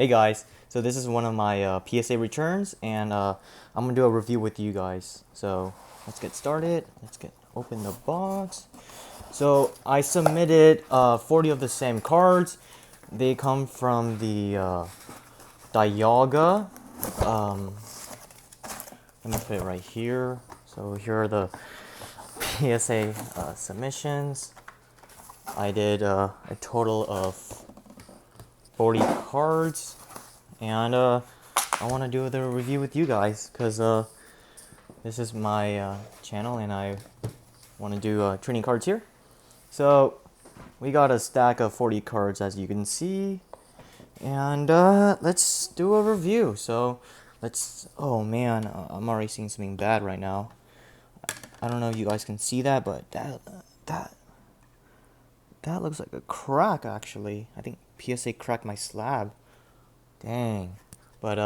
Hey guys, so this is one of my PSA returns, and I'm gonna do a review with you guys. So let's get started. Let's get open the box. So I submitted 40 of the same cards. They come from the Dialga. Um, Let me put it right here. So here are the PSA submissions. I did a total of 40 cards, and I want to do the review with you guys because this is my channel and I want to do trading cards here. So we got a stack of 40 cards, as you can see, and let's do a review. So oh man, I'm already seeing something bad right now. I don't know if you guys can see that, but that looks like a crack actually. I think PSA cracked my slab. Dang. But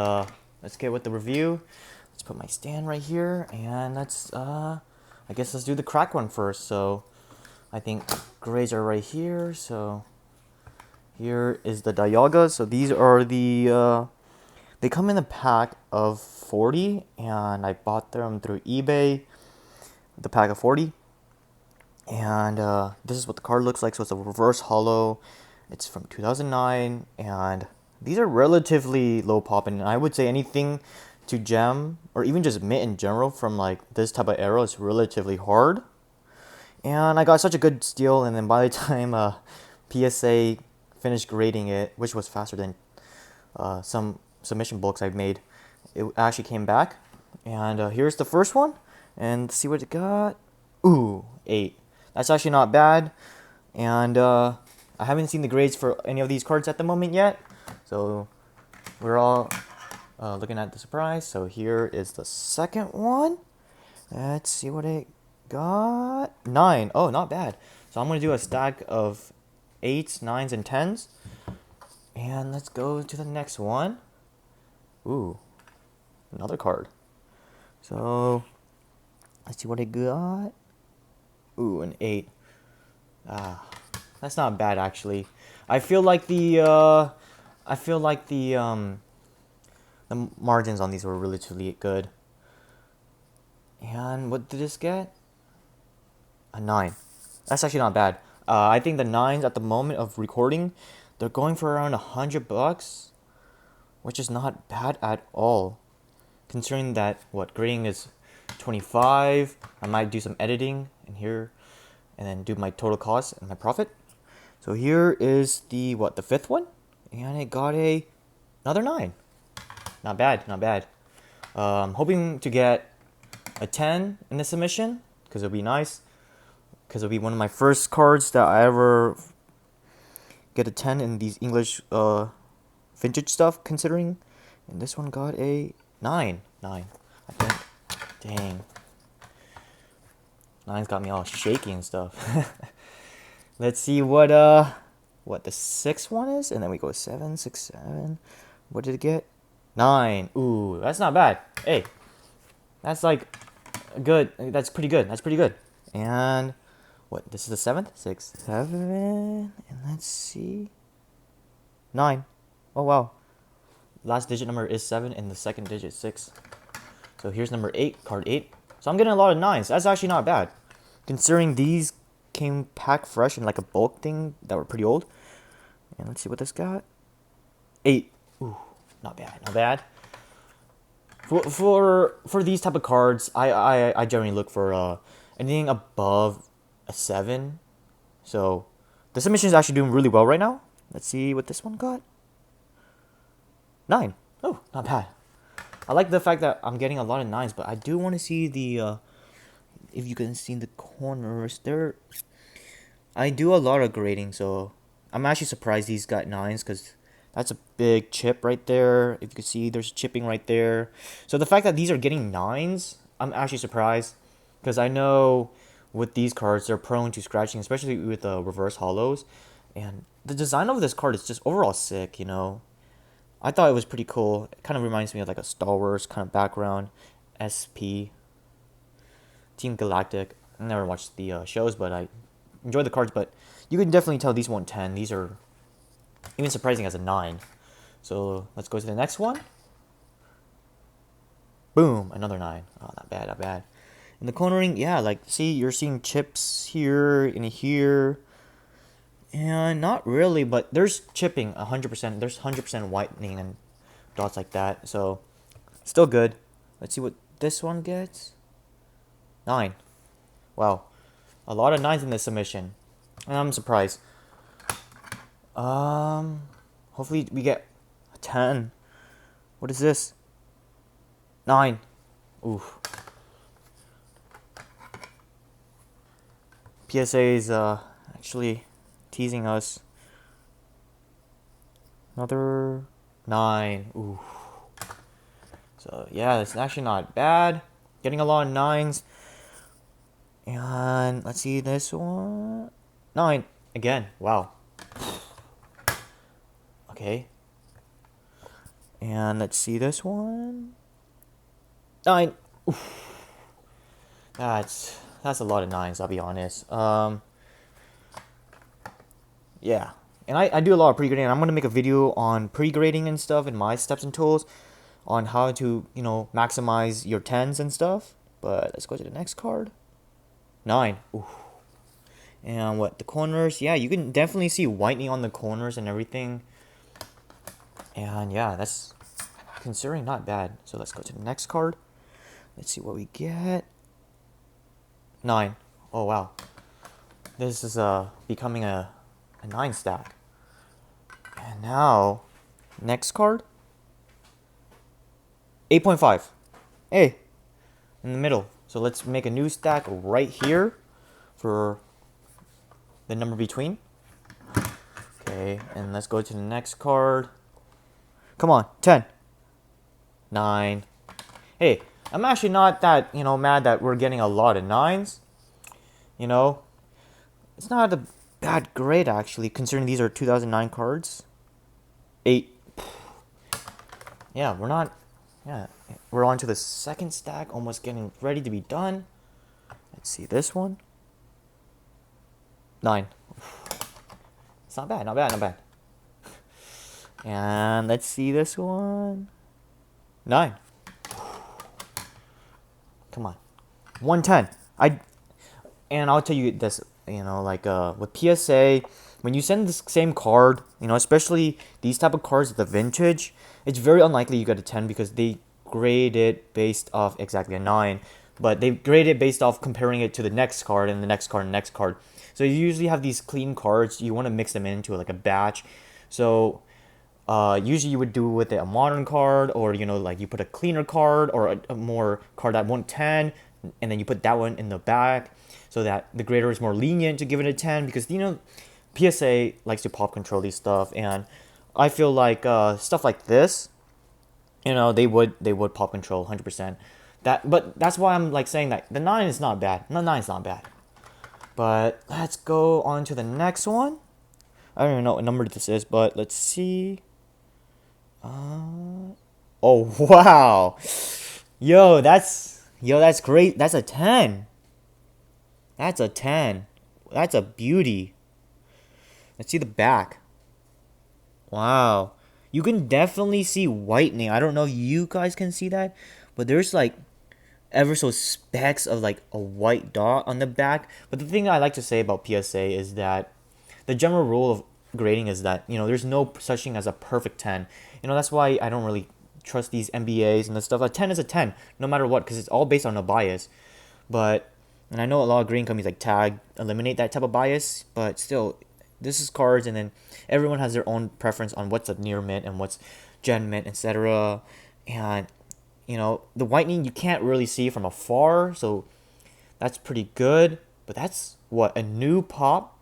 let's get with the review. Let's put my stand right here, and I guess let's do the crack one first. So I think grades are right here. So here is the Dialga. So these are the they come in a pack of 40, and I bought them through eBay. The pack of 40, and this is what the card looks like. So it's a reverse holo. It's from 2009, and these are relatively low pop, and I would say anything to gem or even just mint in general from like this type of era is relatively hard. And I got such a good steal, and then by the time PSA finished grading it, which was faster than some submission books I've made, it actually came back. And here's the first one, and see what it got. Ooh, 8. That's actually not bad, and I haven't seen the grades for any of these cards at the moment yet, so we're all looking at the surprise. So here is the second one. Let's see what it got. 9. Oh, not bad. So I'm going to do a stack of 8s, 9s, and 10s. And let's go to the next one. Ooh, another card. So let's see what it got. Ooh, an 8. That's not bad actually. I feel like the margins on these were relatively good. And what did this get? A 9. That's actually not bad. I think the 9s at the moment of recording, they're going for around $100, which is not bad at all. Considering that grading is 25, I might do some editing in here, and then do my total cost and my profit. So here is the fifth one, and it got another 9. Not bad, not bad. Hoping to get a 10 in this submission, because it'll be nice. Because it'll be one of my first cards that I ever get a 10 in these English vintage stuff, considering. And this one got a 9. I think. Dang. 9's got me all shaky and stuff. Let's see what the sixth one is, and then we go 7, 6, 7. What did it get? 9. Ooh, that's not bad. Hey, that's like good. That's pretty good. That's pretty good. And this is the 7th? 6, 7, and let's see. 9. Oh wow. Last digit number is 7, and the second digit 6. So here's number 8, card 8. So I'm getting a lot of 9s. That's actually not bad, considering these came packed fresh in like a bulk thing that were pretty old. And let's see what this got. 8. Ooh, not bad, not bad. For these type of cards, I generally look for anything above a 7. So the submission is actually doing really well right now. Let's see what this one got. 9. Oh, not bad. I like the fact that I'm getting a lot of 9s, but I do want to see the if you can see in the corners there. I do a lot of grading, so I'm actually surprised these got 9s, because that's a big chip right there. If you can see, there's chipping right there. So the fact that these are getting 9s, I'm actually surprised, because I know with these cards they're prone to scratching, especially with the reverse holos. And the design of this card is just overall sick, you know. I thought it was pretty cool. It kind of reminds me of like a Star Wars kind of background. SP Team Galactic. I never watched the shows, but I enjoy the cards. But you can definitely tell these won't 10. These are even surprising as a 9. So let's go to the next one. Boom, another 9. Oh, not bad, not bad. In the cornering, yeah, like, see, you're seeing chips here and here. And not really, but there's chipping 100%. There's 100% whitening and dots like that. So, still good. Let's see what this one gets. 9. Wow. A lot of 9s in this submission. And I'm surprised. Hopefully we get a 10. What is this? 9. Oof. PSA is actually teasing us. Another 9. Ooh. So yeah, that's actually not bad. Getting a lot of 9s. And let's see this one. 9 again. Wow. Okay. And let's see this one. 9. Oof. That's a lot of 9s, I'll be honest. Yeah. And I do a lot of pre-grading. I'm going to make a video on pre-grading and stuff and my steps and tools on how to, maximize your 10s and stuff. But let's go to the next card. 9. Ooh. And what, the corners? Yeah, you can definitely see whitening on the corners and everything. And yeah, that's considering not bad. So let's go to the next card. Let's see what we get. 9. Oh, wow. This is becoming a 9 stack. And now, next card. 8.5. Hey, in the middle. So let's make a new stack right here for the number between. Okay, and let's go to the next card. Come on, 10. 9. Hey, I'm actually not that, mad that we're getting a lot of 9s. It's not a bad grade, actually, considering these are 2009 cards. 8. Yeah, we're on to the second stack, almost getting ready to be done. Let's see this one. 9. It's not bad, not bad, not bad. And let's see this one. 9. Come on. 110. And I'll tell you this, with PSA, when you send the same card, especially these type of cards, the vintage, it's very unlikely you get a 10 because they grade it based off exactly a 9. But they grade it based off comparing it to the next card and the next card and the next card. So you usually have these clean cards. You want to mix them into like a batch. So usually you would do with a modern card, or you put a cleaner card or a more card that won't 10, and then you put that one in the back so that the grader is more lenient to give it a 10, because PSA likes to pop control these stuff, and I feel like stuff like this, they would pop control 100%. But that's why I'm saying that the 9 is not bad. The 9 is not bad. But let's go on to the next one. I don't even know what number this is, but let's see. Oh wow, yo, that's great. That's a 10. That's a 10. That's a beauty. Let's see the back. Wow, you can definitely see whitening. I don't know if you guys can see that, but there's ever so specks of a white dot on the back. But the thing I like to say about PSA is that the general rule of grading is that there's no such thing as a perfect 10. That's why I don't really trust these MBAs and the stuff. A 10 is a 10 no matter what, because it's all based on a bias. And I know a lot of grading companies like Tag eliminate that type of bias, but still, this is cards, and then everyone has their own preference on what's a near mint and what's gen mint, etc. And the whitening you can't really see from afar, so that's pretty good. But that's what, a new pop,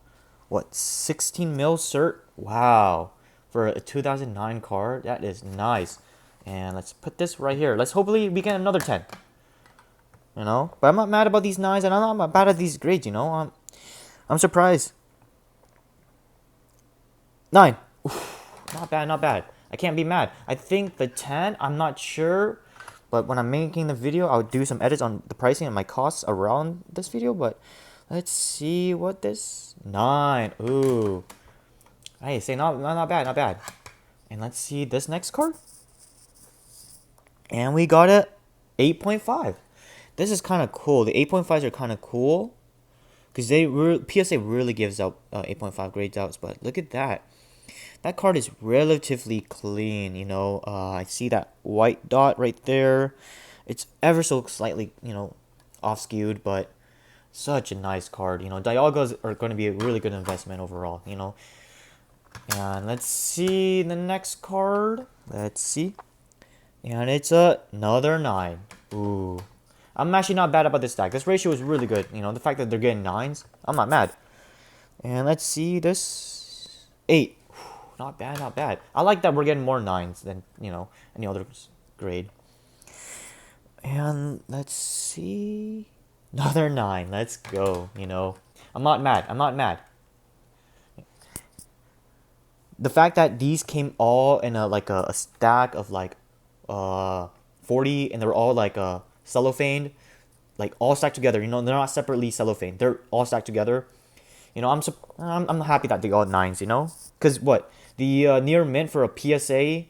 16 mil cert. Wow, for a 2009 card, that is nice. And let's put this right here. Let's hopefully we get another 10. But I'm not mad about these 9s, and I'm not mad at these grades. I'm surprised. 9. Oof, not bad, not bad. I can't be mad. I think the 10, I'm not sure, but when I'm making the video, I'll do some edits on the pricing and my costs around this video. But let's see what this 9. Ooh, I say not bad, not bad. And let's see this next card. And we got a 8.5. This is kind of cool. The 8.5s are kind of cool. Because PSA really gives out 8.5 grades out. But look at that. That card is relatively clean, you know. I see that white dot right there. It's ever so slightly, you know, off-skewed, but such a nice card. You know, Dialgas are going to be a really good investment overall, you know. And let's see the next card. Let's see. And it's another 9. Ooh. I'm actually not bad about this stack. This ratio is really good. You know, the fact that they're getting 9s, I'm not mad. And let's see this. 8. Not bad, not bad. I like that we're getting more 9s than, you know, any other grade. And let's see. Another 9. Let's go, you know. I'm not mad. I'm not mad. The fact that these came all in a stack of like 40, and they're all like cellophane, like all stacked together. You know, they're not separately cellophane. They're all stacked together. You know, I'm happy that they got 9s. You know, because what the near mint for a PSA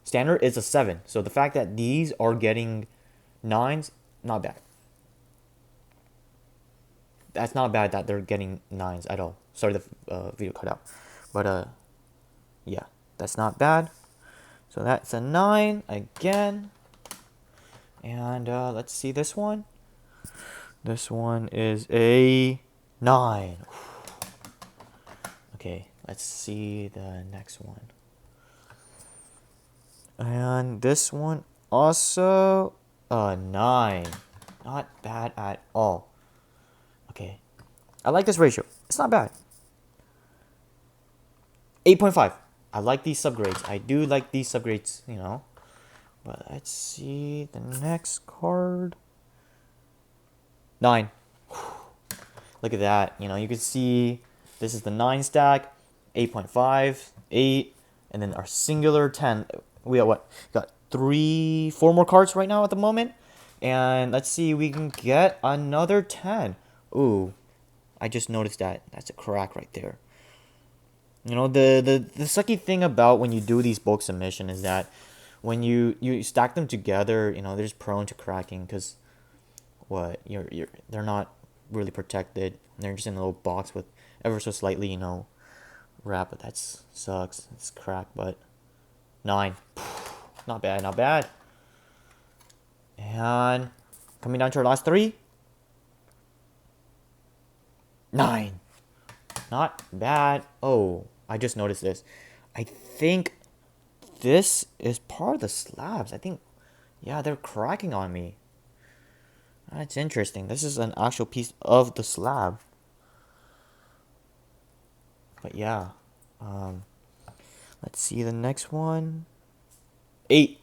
standard is a 7. So the fact that these are getting 9s, not bad. That's not bad that they're getting 9s at all. Sorry, the video cut out, but yeah, that's not bad. So that's a 9 again. And let's see this one. This one is a 9. Okay, let's see the next one. And this one also a 9. Not bad at all. Okay, I like this ratio. It's not bad. 8.5. I like these subgrades. I do like these subgrades, you know. But let's see the next card. 9. Look at that. You know, you can see this is the 9 stack, 8.5, 8, and then our singular 10. We got what? Got 4 more cards right now at the moment. And let's see, we can get another 10. Ooh, I just noticed that. That's a crack right there. You know, the sucky thing about when you do these bulk submission is that when you stack them together, you know, they're just prone to cracking because what they're not really protected. They're just in a little box with ever so slightly, you know, wrap. But that sucks. It's cracked, but 9, not bad, not bad. And coming down to our last 3. 9. Not bad. Oh, I just noticed this. I think this is part of the slabs. I think, yeah, they're cracking on me. That's interesting. This is an actual piece of the slab. But yeah. Let's see the next one. 8.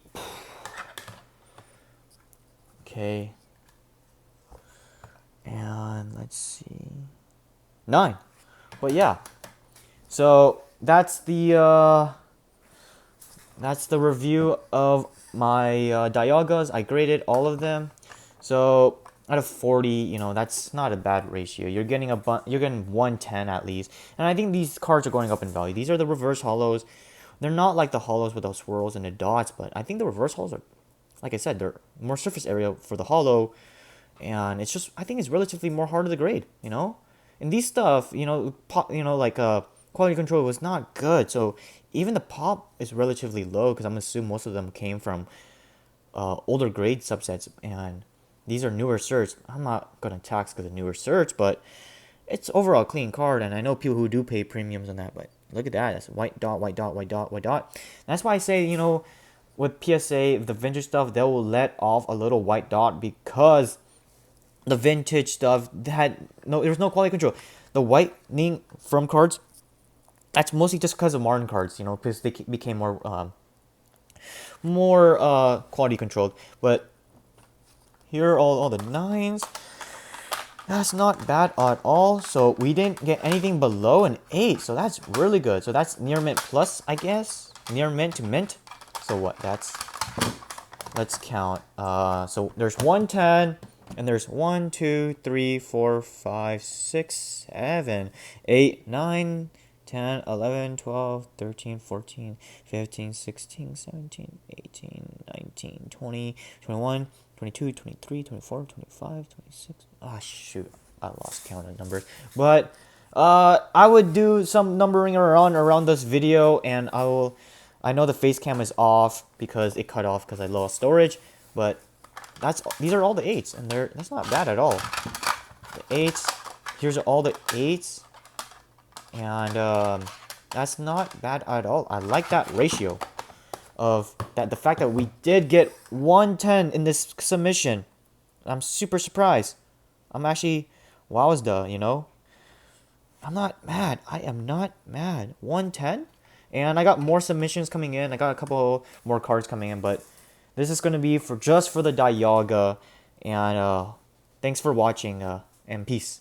Okay. And let's see. 9. But yeah. So that's the review of my Dialgas. I graded all of them. So out of 40, you know, that's not a bad ratio. You're getting you're getting 110 at least. And I think these cards are going up in value. These are the reverse holos. They're not like the holos with those swirls and the dots, but I think the reverse holos are, like I said, they're more surface area for the holo, and it's just, I think it's relatively more harder to grade, you know. And these stuff, you know, like quality control was not good, so even the pop is relatively low because I'm assuming most of them came from older grade subsets, and these are newer certs. I'm not gonna tax because of newer certs, but it's overall a clean card, and I know people who do pay premiums on that, but look at that. That's white dot, white dot, white dot, white dot. That's why I say, you know, with PSA, the vintage stuff, they will let off a little white dot because the vintage stuff there was no quality control. The whitening from cards, that's mostly just because of modern cards, you know, because they became more quality controlled. But here are all the 9s. That's not bad at all. So we didn't get anything below an 8. So that's really good. So that's near mint plus, I guess. Near mint to mint. So what? Let's count. So there's 110. And there's 1, 2, 3, 4, 5, 6, 7, 8, 9, 10, 11, 12, 13, 14, 15, 16, 17, 18, 19, 20, 21, 22, 23, 24, 25, 26. Ah, shoot. I lost count of numbers. But I would do some numbering around this video, and I know the face cam is off because it cut off because I lost storage, but these are all the 8s, and that's not bad at all. The 8s, here's all the 8s, and that's not bad at all. I like that ratio of that. The fact that we did get 110 in this submission, I'm super surprised. I'm actually wowzda, you know. I'm not mad. I am not mad. 110, and I got more submissions coming in. I got a couple more cards coming in, but this is gonna be just for the Dialga, and thanks for watching, and peace.